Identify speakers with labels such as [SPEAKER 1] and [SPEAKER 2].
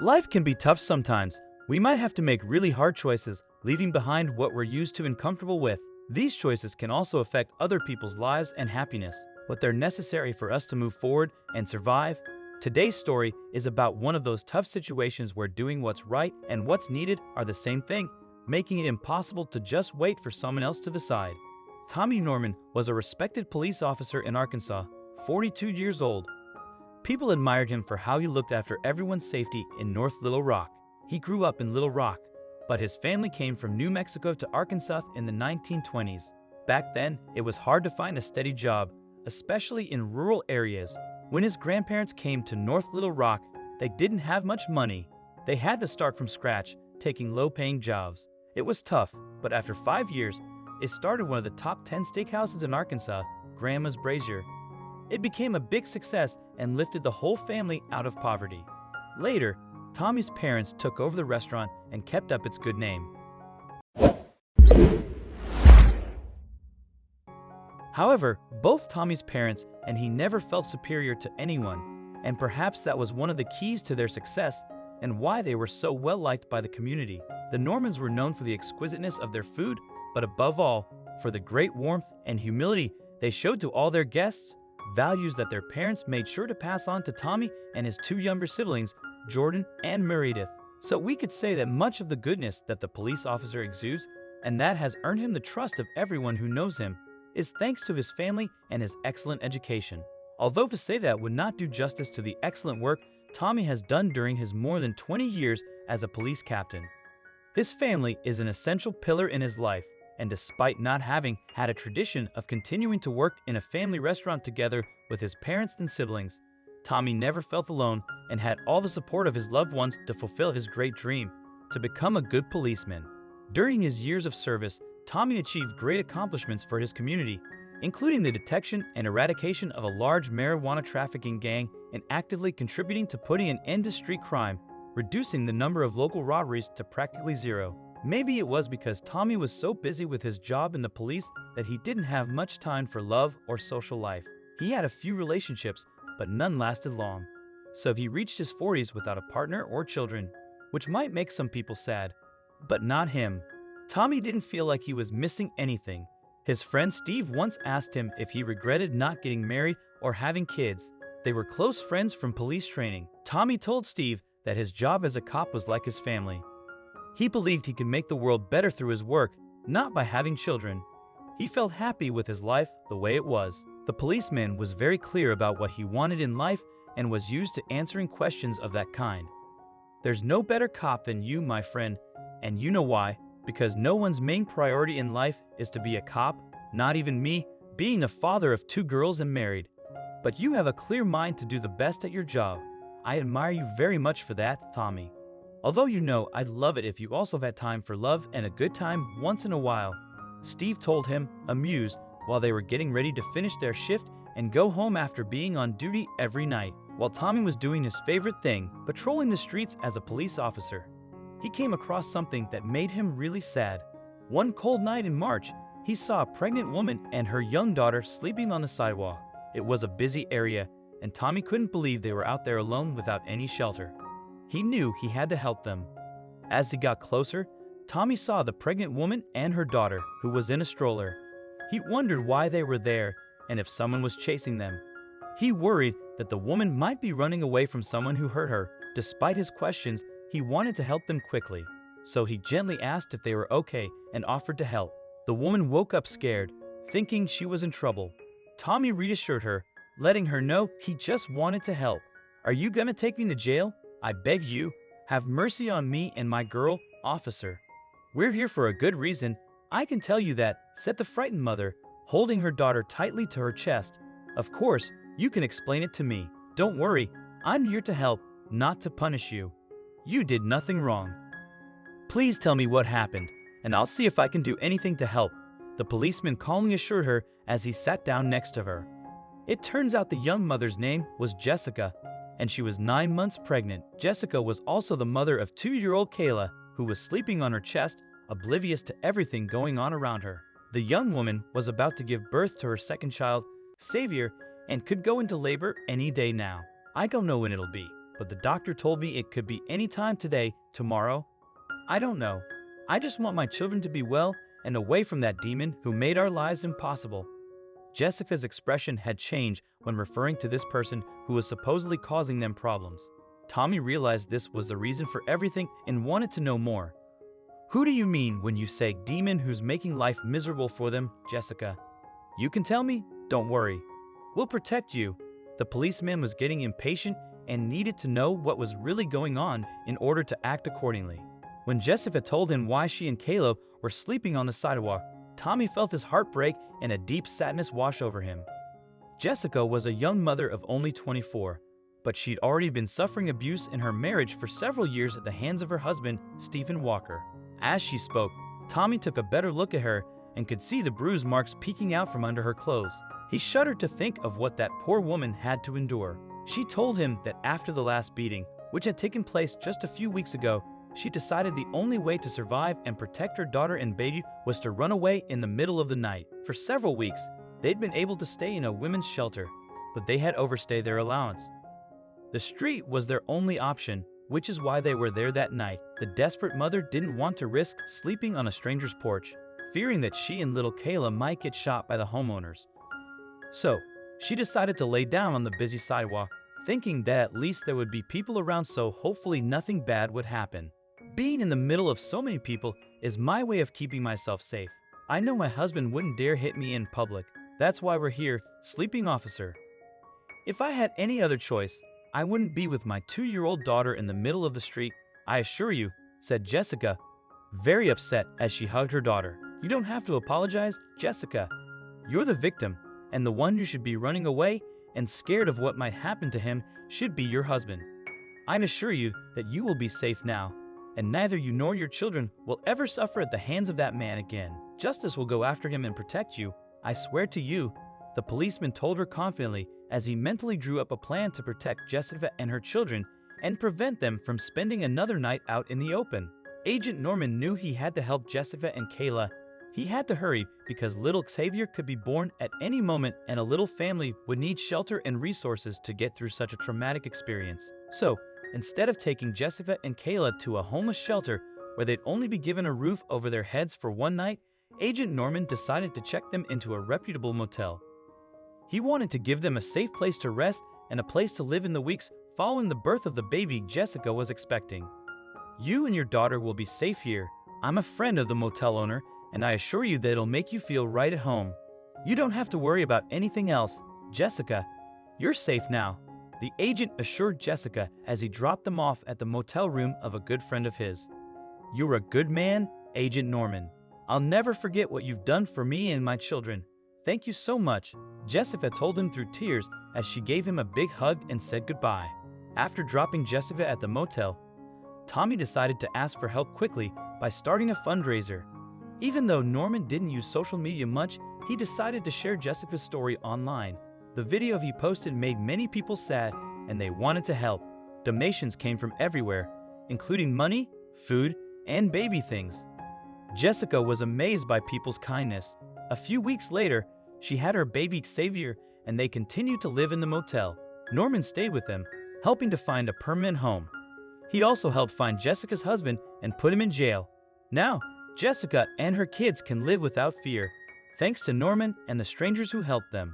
[SPEAKER 1] Life can be tough sometimes. We might have to make really hard choices, leaving behind what we're used to and comfortable with. These choices can also affect other people's lives and happiness, but they're necessary for us to move forward and survive. Today's story is about one of those tough situations where doing what's right and what's needed are the same thing, making it impossible to just wait for someone else to decide. Tommy Norman was a respected police officer in Arkansas, 42 years old. People admired him for how he looked after everyone's safety in North Little Rock. He grew up in Little Rock, but his family came from New Mexico to Arkansas in the 1920s. Back then, it was hard to find a steady job, especially in rural areas. When his grandparents came to North Little Rock, they didn't have much money. They had to start from scratch, taking low-paying jobs. It was tough, but after 5 years, it started one of the top 10 steakhouses in Arkansas, Grandma's Brazier. It became a big success and lifted the whole family out of poverty. Later, Tommy's parents took over the restaurant and kept up its good name. However, both Tommy's parents and he never felt superior to anyone, and perhaps that was one of the keys to their success and why they were so well liked by the community. The Normans were known for the exquisiteness of their food, but above all, for the great warmth and humility they showed to all their guests, values that their parents made sure to pass on to Tommy and his two younger siblings, Jordan and Meredith. So we could say that much of the goodness that the police officer exudes, and that has earned him the trust of everyone who knows him, is thanks to his family and his excellent education. Although to say that would not do justice to the excellent work Tommy has done during his more than 20 years as a police captain. His family is an essential pillar in his life, and despite not having had a tradition of continuing to work in a family restaurant together with his parents and siblings, Tommy never felt alone and had all the support of his loved ones to fulfill his great dream, to become a good policeman. During his years of service, Tommy achieved great accomplishments for his community, including the detection and eradication of a large marijuana trafficking gang and actively contributing to putting an end to street crime, reducing the number of local robberies to practically zero. Maybe it was because Tommy was so busy with his job in the police that he didn't have much time for love or social life. He had a few relationships, but none lasted long. So he reached his 40s without a partner or children, which might make some people sad, but not him. Tommy didn't feel like he was missing anything. His friend Steve once asked him if he regretted not getting married or having kids. They were close friends from police training. Tommy told Steve that his job as a cop was like his family. He believed he could make the world better through his work, not by having children. He felt happy with his life the way it was. The policeman was very clear about what he wanted in life and was used to answering questions of that kind. There's no better cop than you, my friend, and you know why. Because no one's main priority in life is to be a cop, not even me, being a father of 2 girls and married. But you have a clear mind to do the best at your job. I admire you very much for that, Tommy. Although you know I'd love it if you also had time for love and a good time once in a while, Steve told him, amused, while they were getting ready to finish their shift and go home after being on duty every night, while Tommy was doing his favorite thing, patrolling the streets as a police officer. He came across something that made him really sad. One cold night in March, he saw a pregnant woman and her young daughter sleeping on the sidewalk. It was a busy area, and Tommy couldn't believe they were out there alone without any shelter. He knew he had to help them. As he got closer, Tommy saw the pregnant woman and her daughter, who was in a stroller. He wondered why they were there and if someone was chasing them. He worried that the woman might be running away from someone who hurt her. Despite his questions, he wanted to help them quickly, so he gently asked if they were okay and offered to help. The woman woke up scared, thinking she was in trouble. Tommy reassured her, letting her know he just wanted to help. "Are you gonna take me to jail? I beg you, have mercy on me and my girl, officer. We're here for a good reason. I can tell you that," said the frightened mother, holding her daughter tightly to her chest. "Of course, you can explain it to me. Don't worry, I'm here to help, not to punish you. You did nothing wrong. Please tell me what happened, and I'll see if I can do anything to help," the policeman calmly assured her as he sat down next to her. It turns out the young mother's name was Jessica, and she was 9 months pregnant. Jessica was also the mother of 2-year-old Kayla, who was sleeping on her chest, oblivious to everything going on around her. The young woman was about to give birth to her second child, Xavier, and could go into labor any day now. "I don't know when it'll be," but the doctor told me it could be any time today, tomorrow. I don't know. I just want my children to be well and away from that demon who made our lives impossible." Jessica's expression had changed when referring to this person who was supposedly causing them problems. Tommy realized this was the reason for everything and wanted to know more. "Who do you mean when you say demon who's making life miserable for them, Jessica?" "You can tell me, don't worry. We'll protect you." The policeman was getting impatient and needed to know what was really going on in order to act accordingly. When Jessica told him why she and Caleb were sleeping on the sidewalk, Tommy felt his heart break and a deep sadness wash over him. Jessica was a young mother of only 24, but she'd already been suffering abuse in her marriage for several years at the hands of her husband, Stephen Walker. As she spoke, Tommy took a better look at her and could see the bruise marks peeking out from under her clothes. He shuddered to think of what that poor woman had to endure. She told him that after the last beating, which had taken place just a few weeks ago, she decided the only way to survive and protect her daughter and baby was to run away in the middle of the night. For several weeks, they'd been able to stay in a women's shelter, but they had overstayed their allowance. The street was their only option, which is why they were there that night. The desperate mother didn't want to risk sleeping on a stranger's porch, fearing that she and little Kayla might get shot by the homeowners. So, she decided to lay down on the busy sidewalk, thinking that at least there would be people around, so hopefully nothing bad would happen. "Being in the middle of so many people is my way of keeping myself safe. I know my husband wouldn't dare hit me in public. That's why we're here, sleeping officer. If I had any other choice, I wouldn't be with my 2-year-old daughter in the middle of the street, I assure you," said Jessica, very upset as she hugged her daughter. "You don't have to apologize, Jessica. You're the victim, and the one who should be running away and scared of what might happen to him should be your husband. I assure you that you will be safe now, and neither you nor your children will ever suffer at the hands of that man again. Justice will go after him and protect you, I swear to you," the policeman told her confidently as he mentally drew up a plan to protect Jessica and her children and prevent them from spending another night out in the open. Agent Norman knew he had to help Jessica and Kayla. He had to hurry because little Xavier could be born at any moment and a little family would need shelter and resources to get through such a traumatic experience. So, instead of taking Jessica and Kayla to a homeless shelter where they'd only be given a roof over their heads for one night, Agent Norman decided to check them into a reputable motel. He wanted to give them a safe place to rest and a place to live in the weeks following the birth of the baby Jessica was expecting. "You and your daughter will be safe here. I'm a friend of the motel owner, and I assure you that it'll make you feel right at home. You don't have to worry about anything else, Jessica. You're safe now," the agent assured Jessica as he dropped them off at the motel room of a good friend of his. "You're a good man, Agent Norman. I'll never forget what you've done for me and my children. Thank you so much," Jessica told him through tears as she gave him a big hug and said goodbye. After dropping Jessica at the motel, Tommy decided to ask for help quickly by starting a fundraiser. Even though Norman didn't use social media much, he decided to share Jessica's story online. The video he posted made many people sad, and they wanted to help. Donations came from everywhere, including money, food, and baby things. Jessica was amazed by people's kindness. A few weeks later, she had her baby Xavier, and they continued to live in the motel. Norman stayed with them, helping to find a permanent home. He also helped find Jessica's husband and put him in jail. Now, Jessica and her kids can live without fear, thanks to Norman and the strangers who helped them.